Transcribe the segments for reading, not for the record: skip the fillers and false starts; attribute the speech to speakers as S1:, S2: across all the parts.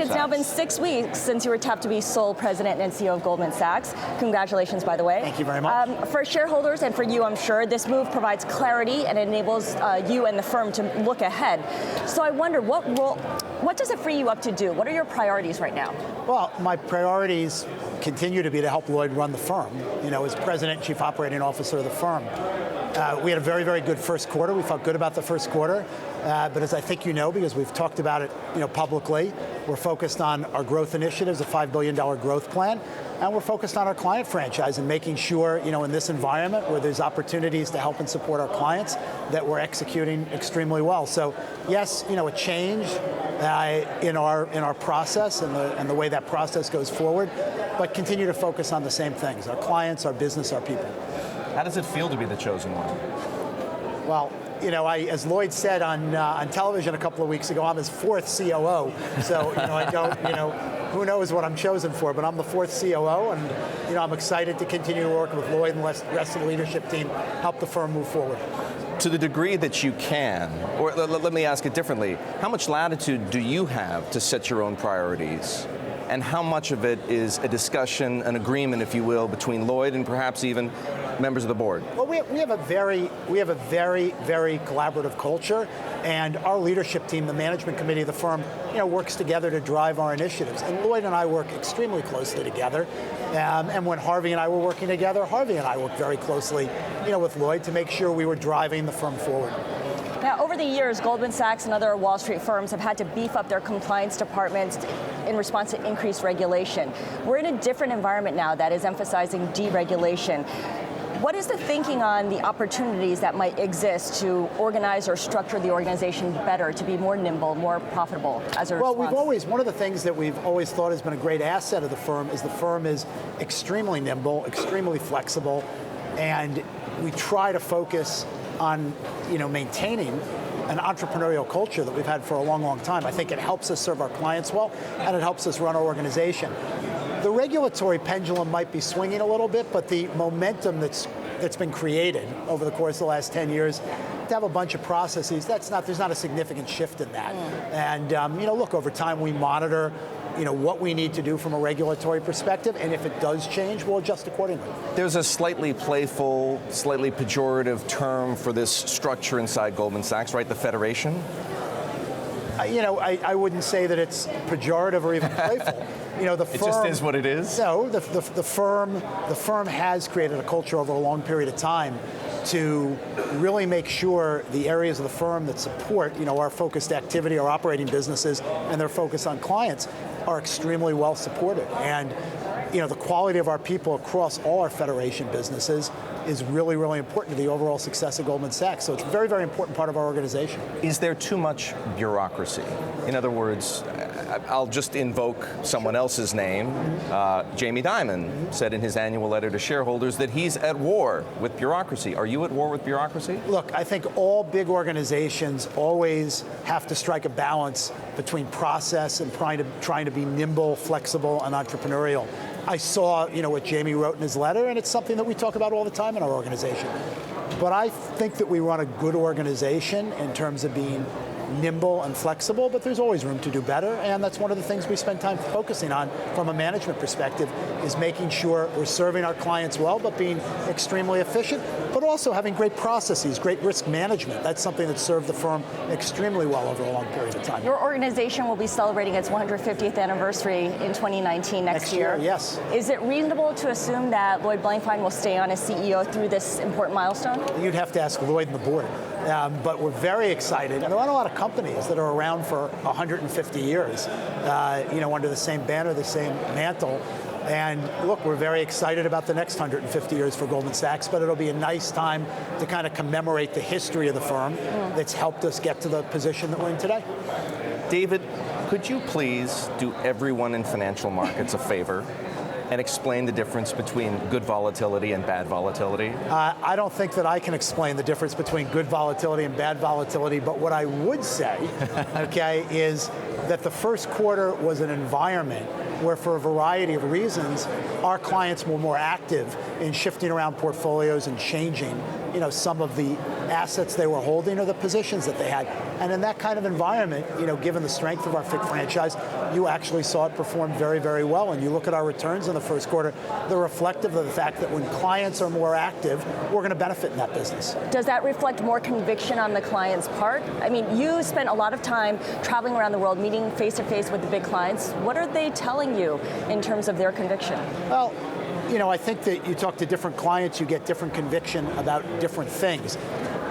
S1: It's now been 6 weeks since you were tapped to be sole president and CEO of Goldman Sachs. Congratulations, by the way.
S2: Thank you very much.
S1: For shareholders and for you, I'm sure, this move provides clarity and enables you and the firm to look ahead. So I wonder, what does it free you up to do? What are your priorities right now?
S2: Well, my priorities continue to be to help Lloyd run the firm, as president and chief operating officer of the firm. We had a very, very good first quarter. We felt good about the first quarter. But as I think you know, because we've talked about it publicly, we're focused on our growth initiatives, a $5 billion growth plan, and we're focused on our client franchise and making sure, in this environment where there's opportunities to help and support our clients, that we're executing extremely well. So yes, a change in our process and the way that process goes forward, but continue to focus on the same things: our clients, our business, our people.
S3: How does it feel to be the chosen one?
S2: Well, as Lloyd said on television a couple of weeks ago, I'm his fourth COO. So, I don't, who knows what I'm chosen for, but I'm the fourth COO, and, I'm excited to continue to work with Lloyd and the rest of the leadership team, help the firm move forward.
S3: To the degree that you can, or let me ask it differently, how much latitude do you have to set your own priorities? And how much of it is a discussion, an agreement, if you will, between Lloyd and perhaps even members of the board?
S2: Well, we have a very, very collaborative culture, and our leadership team, the management committee of the firm, works together to drive our initiatives. And Lloyd and I work extremely closely together. And when Harvey and I were working together, Harvey and I worked very closely, with Lloyd to make sure we were driving the firm forward.
S1: Now, over the years, Goldman Sachs and other Wall Street firms have had to beef up their compliance departments in response to increased regulation. We're in a different environment now that is emphasizing deregulation. What is the thinking on the opportunities that might exist to organize or structure the organization better, to be more nimble, more profitable as a response?
S2: Well, one of the things that we've always thought has been a great asset of the firm is extremely nimble, extremely flexible, and we try to focus on maintaining an entrepreneurial culture that we've had for a long, long time. I think it helps us serve our clients well, and it helps us run our organization. The regulatory pendulum might be swinging a little bit, but the momentum that's been created over the course of the last 10 years to have a bunch of processes, there's not a significant shift in that. And look, over time we monitor what we need to do from a regulatory perspective, and if it does change, we'll adjust accordingly.
S3: There's a slightly playful, slightly pejorative term for this structure inside Goldman Sachs, right? The Federation?
S2: I wouldn't say that it's pejorative or even playful. The firm,
S3: it just is what it is?
S2: No, the firm has created a culture over a long period of time to really make sure the areas of the firm that support, our focused activity, our operating businesses, and their focus on clients are extremely well supported. And, the quality of our people across all our Federation businesses is really, really important to the overall success of Goldman Sachs. So it's a very, very important part of our organization.
S3: Is there too much bureaucracy? In other words, I'll just invoke someone else's name. Jamie Dimon said in his annual letter to shareholders that he's at war with bureaucracy. Are you at war with bureaucracy?
S2: Look, I think all big organizations always have to strike a balance between process and trying to be nimble, flexible, and entrepreneurial. I saw, what Jamie wrote in his letter, and it's something that we talk about all the time in our organization. But I think that we run a good organization in terms of being nimble and flexible, but there's always room to do better, and that's one of the things we spend time focusing on from a management perspective, is making sure we're serving our clients well, but being extremely efficient, but also having great processes, great risk management. That's something that served the firm extremely well over a long period of time.
S1: Your organization will be celebrating its 150th anniversary in 2019 next year.
S2: Yes.
S1: Is it reasonable to assume that Lloyd Blankfein will stay on as CEO through this important milestone?
S2: You'd have to ask Lloyd and the board. But we're very excited. And there aren't a lot of companies that are around for 150 years, under the same banner, the same mantle. And look, we're very excited about the next 150 years for Goldman Sachs, but it'll be a nice time to kind of commemorate the history of the firm that's helped us get to the position that we're in today.
S3: David, could you please do everyone in financial markets a favor and explain the difference between good volatility and bad volatility?
S2: I don't think that I can explain the difference between good volatility and bad volatility, but what I would say, okay, is that the first quarter was an environment where, for a variety of reasons, our clients were more active in shifting around portfolios and changing some of the assets they were holding or the positions that they had. And in that kind of environment, given the strength of our FICC franchise, you actually saw it perform very, very well. And you look at our returns in the first quarter, they're reflective of the fact that when clients are more active, we're going to benefit in that business.
S1: Does that reflect more conviction on the client's part? I mean, you spent a lot of time traveling around the world, meeting face-to-face with the big clients. What are they telling you in terms of their conviction?
S2: Well, I think that you talk to different clients, you get different conviction about different things.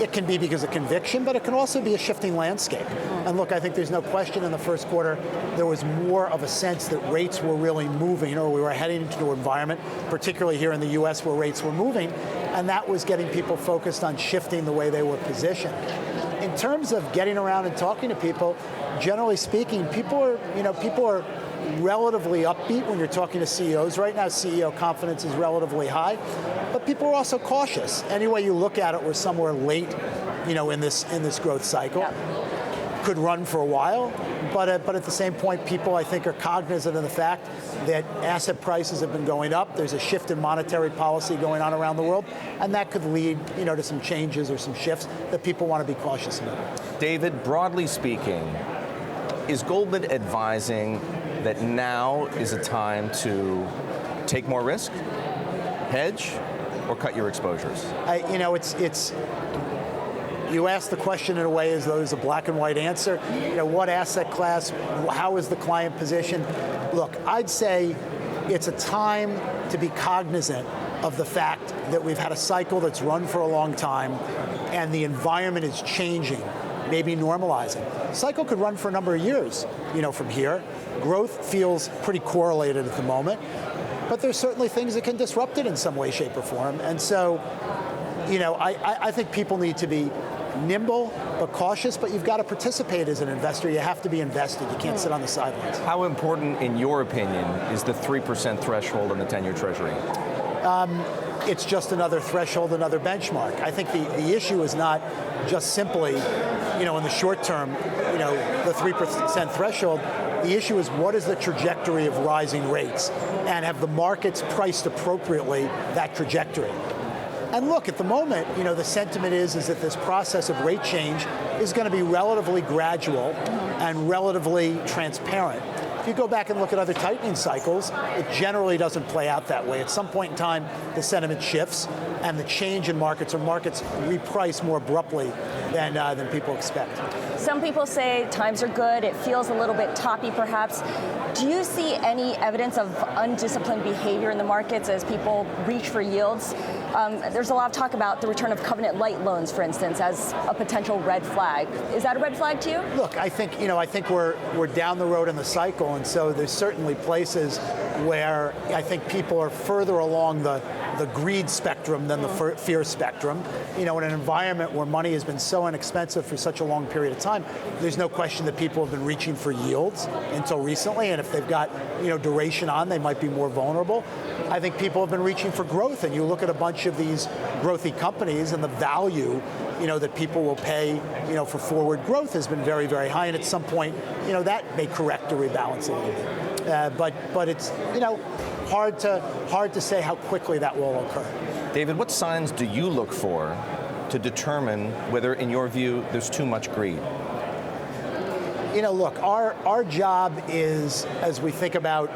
S2: It can be because of conviction, but it can also be a shifting landscape. And look, I think there's no question in the first quarter there was more of a sense that rates were really moving, or we were heading into an environment, particularly here in the US, where rates were moving, and that was getting people focused on shifting the way they were positioned. In terms of getting around and talking to people, generally speaking, people are relatively upbeat when you're talking to CEOs. Right now, CEO confidence is relatively high, but people are also cautious. Any way you look at it, we're somewhere late, in this growth cycle. Yeah. Could run for a while, but at the same point, people, I think, are cognizant of the fact that asset prices have been going up. There's a shift in monetary policy going on around the world, and that could lead, to some changes or some shifts that people want to be cautious about.
S3: David, broadly speaking, is Goldman advising that now is a time to take more risk, hedge, or cut your exposures? You ask the question in a way as though there's a black and white answer. What asset class, how is the client positioned? Look, I'd say it's a time to be cognizant of the fact that we've had a cycle that's run for a long time and the environment is changing, maybe normalizing. The cycle could run for a number of years, from here. Growth feels pretty correlated at the moment, but there's certainly things that can disrupt it in some way, shape, or form. And so, I think people need to be nimble but cautious, but you've got to participate as an investor. You have to be invested. You can't sit on the sidelines. How important, in your opinion, is the 3% threshold in the 10-year Treasury?
S2: It's just another threshold, another benchmark. I think the issue is not just simply, in the short term, the 3% threshold. The issue is what is the trajectory of rising rates, and have the markets priced appropriately that trajectory? And look, at the moment, the sentiment is that this process of rate change is going to be relatively gradual and relatively transparent. If you go back and look at other tightening cycles, it generally doesn't play out that way. At some point in time, the sentiment shifts, and the change in markets reprice more abruptly than people expect.
S1: Some people say times are good. It feels a little bit toppy, perhaps. Do you see any evidence of undisciplined behavior in the markets as people reach for yields? There's a lot of talk about the return of covenant-light loans, for instance, as a potential red flag. Is that a red flag to you?
S2: Look, I think we're down the road in the cycle, and so there's certainly places where I think people are further along the greed spectrum than the fear spectrum. In an environment where money has been so inexpensive for such a long period of time, there's no question that people have been reaching for yields until recently, and if they've got duration on, they might be more vulnerable. I think people have been reaching for growth, and you look at a bunch of these growthy companies, and the value that people will pay for forward growth has been very, very high, and at some point that may correct or rebalance a little bit. But it's hard to say how quickly that will occur.
S3: David, what signs do you look for to determine whether, in your view, there's too much greed?
S2: Look, our job is, as we think about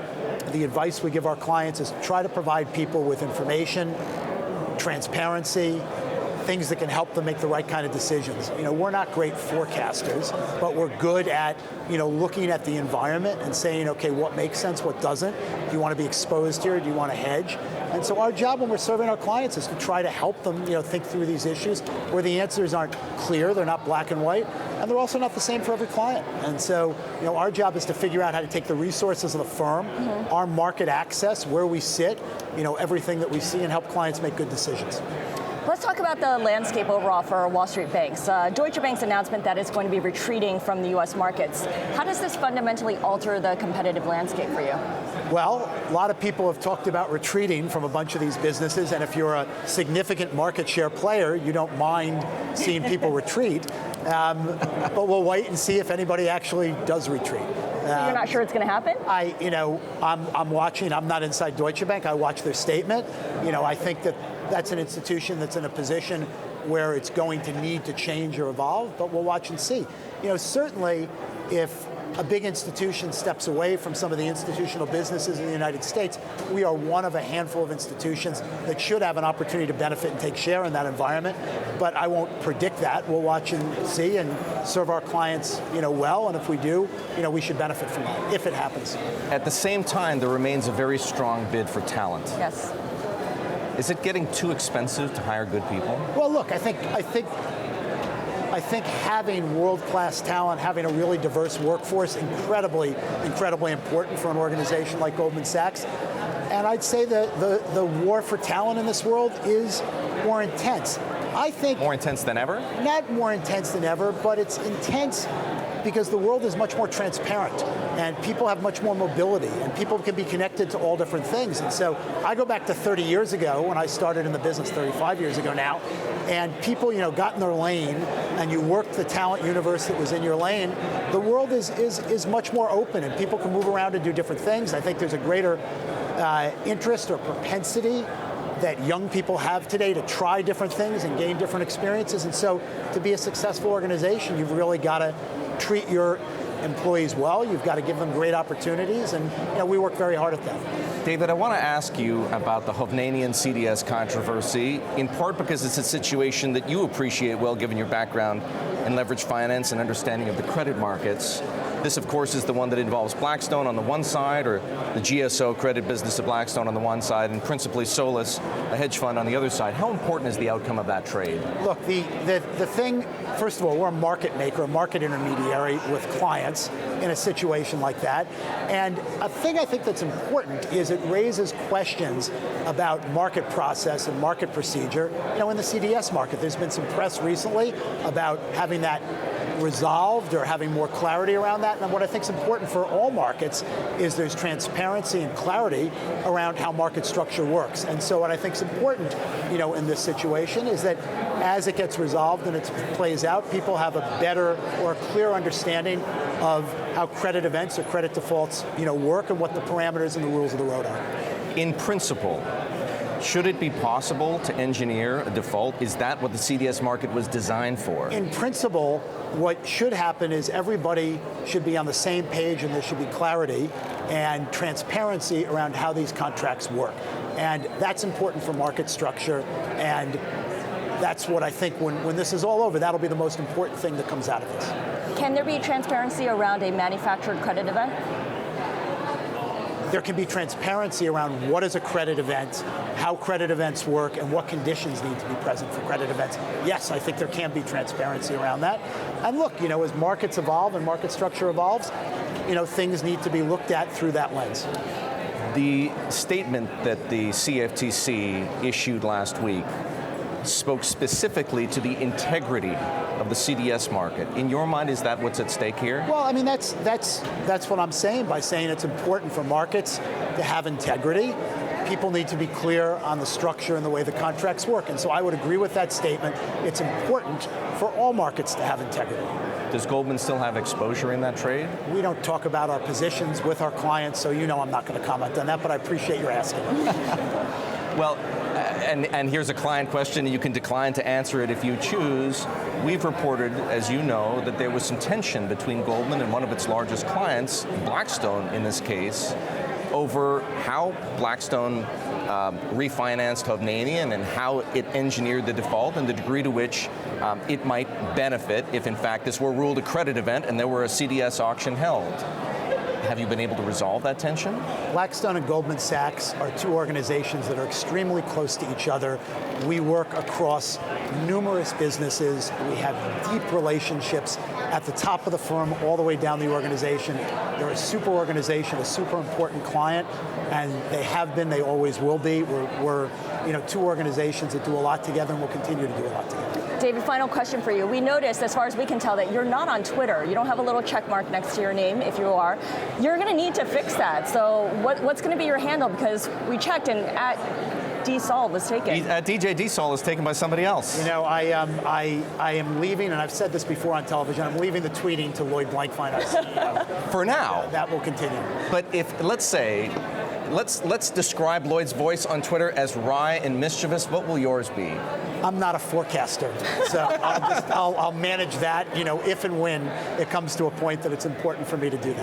S2: the advice we give our clients, is to try to provide people with information, transparency, things that can help them make the right kind of decisions. We're not great forecasters, but we're good at, looking at the environment and saying, okay, what makes sense, what doesn't? Do you want to be exposed here? Do you want to hedge? And so our job when we're serving our clients is to try to help them, think through these issues where the answers aren't clear, they're not black and white, and they're also not the same for every client. And so, our job is to figure out how to take the resources of the firm, our market access, where we sit, everything that we see, and help clients make good decisions.
S1: Let's talk about the landscape overall for Wall Street banks. Deutsche Bank's announcement that it's going to be retreating from the U.S. markets. How does this fundamentally alter the competitive landscape for you?
S2: Well, a lot of people have talked about retreating from a bunch of these businesses, and if you're a significant market share player, you don't mind seeing people retreat. But we'll wait and see if anybody actually does retreat.
S1: So you're not sure it's going to happen?
S2: I'm watching. I'm not inside Deutsche Bank. I watch their statement. I think that that's an institution that's in a position where it's going to need to change or evolve, but we'll watch and see. Certainly if a big institution steps away from some of the institutional businesses in the United States, we are one of a handful of institutions that should have an opportunity to benefit and take share in that environment. But I won't predict that. We'll watch and see and serve our clients, well. And if we do, we should benefit from that if it happens.
S3: At the same time, there remains a very strong bid for talent.
S1: Yes.
S3: Is it getting too expensive to hire good people?
S2: Well, look, I think having world-class talent, having a really diverse workforce, incredibly important for an organization like Goldman Sachs. And I'd say the war for talent in this world is more intense. I think
S3: more intense than ever?
S2: Not more intense than ever, but it's intense because the world is much more transparent and people have much more mobility and people can be connected to all different things. And so I go back to 30 years ago when I started in the business, 35 years ago now, and people got in their lane and you worked the talent universe that was in your lane. The world is much more open and people can move around and do different things. I think there's a greater interest or propensity that young people have today to try different things and gain different experiences. And so to be a successful organization, you've really got to treat your employees well. You've got to give them great opportunities, and we work very hard at that.
S3: David, I want to ask you about the Hovnanian Cds controversy, in part because it's a situation that you appreciate well, given your background in leveraged finance and understanding of the credit markets. This, of course, is the one that involves Blackstone on the one side, or the GSO credit business of Blackstone on the one side, and principally Solis, a hedge fund, on the other side. How important is the outcome of that trade?
S2: Look, the thing, first of all, we're a market maker, a market intermediary with clients in a situation like that. And a thing I think that's important is it raises questions about market process and market procedure. In the CDS market, there's been some press recently about having that resolved or having more clarity around that. And what I think is important for all markets is there's transparency and clarity around how market structure works. And so what I think is important, in this situation is that as it gets resolved and it plays out, people have a better or a clear understanding of how credit events or credit defaults, work and what the parameters and the rules of the road are.
S3: In principle, should it be possible to engineer a default? Is that what the CDS market was designed for?
S2: In principle, what should happen is everybody should be on the same page and there should be clarity and transparency around how these contracts work. And that's important for market structure, and that's what I think when this is all over, that'll be the most important thing that comes out of this.
S1: Can there be transparency around a manufactured credit event?
S2: There can be transparency around what is a credit event, how credit events work, and what conditions need to be present for credit events. Yes, I think there can be transparency around that. And look, as markets evolve and market structure evolves, things need to be looked at through that lens.
S3: The statement that the CFTC issued last week spoke specifically to the integrity of the CDS market. In your mind, is that what's at stake here?
S2: Well, I mean, that's what I'm saying by saying it's important for markets to have integrity. People need to be clear on the structure and the way the contracts work. And so I would agree with that statement. It's important for all markets to have integrity.
S3: Does Goldman still have exposure in that trade?
S2: We don't talk about our positions with our clients, so I'm not going to comment on that, but I appreciate your asking.
S3: Well, and here's a client question, and you can decline to answer it if you choose. We've reported, as you know, that there was some tension between Goldman and one of its largest clients, Blackstone in this case, over how Blackstone refinanced Hovnanian and how it engineered the default and the degree to which it might benefit if, in fact, this were ruled a credit event and there were a CDS auction held. Have you been able to resolve that tension?
S2: Blackstone and Goldman Sachs are two organizations that are extremely close to each other. We work across numerous businesses. We have deep relationships at the top of the firm all the way down the organization. They're a super organization, a super important client, and they have been, they always will be. We're two organizations that do a lot together and will continue to do a lot together.
S1: David, final question for you. We noticed, as far as we can tell, that you're not on Twitter. You don't have a little check mark next to your name, if you are. You're going to need to fix that. So what's going to be your handle? Because we checked and @DSol was taken.
S3: DJ DSol is taken by somebody else.
S2: I am leaving, and I've said this before on television, I'm leaving the tweeting to Lloyd Blankfein, our CEO.
S3: For now.
S2: That will continue.
S3: But let's describe Lloyd's voice on Twitter as wry and mischievous. What will yours be?
S2: I'm not a forecaster, so I'll manage that, if and when it comes to a point that it's important for me to do that.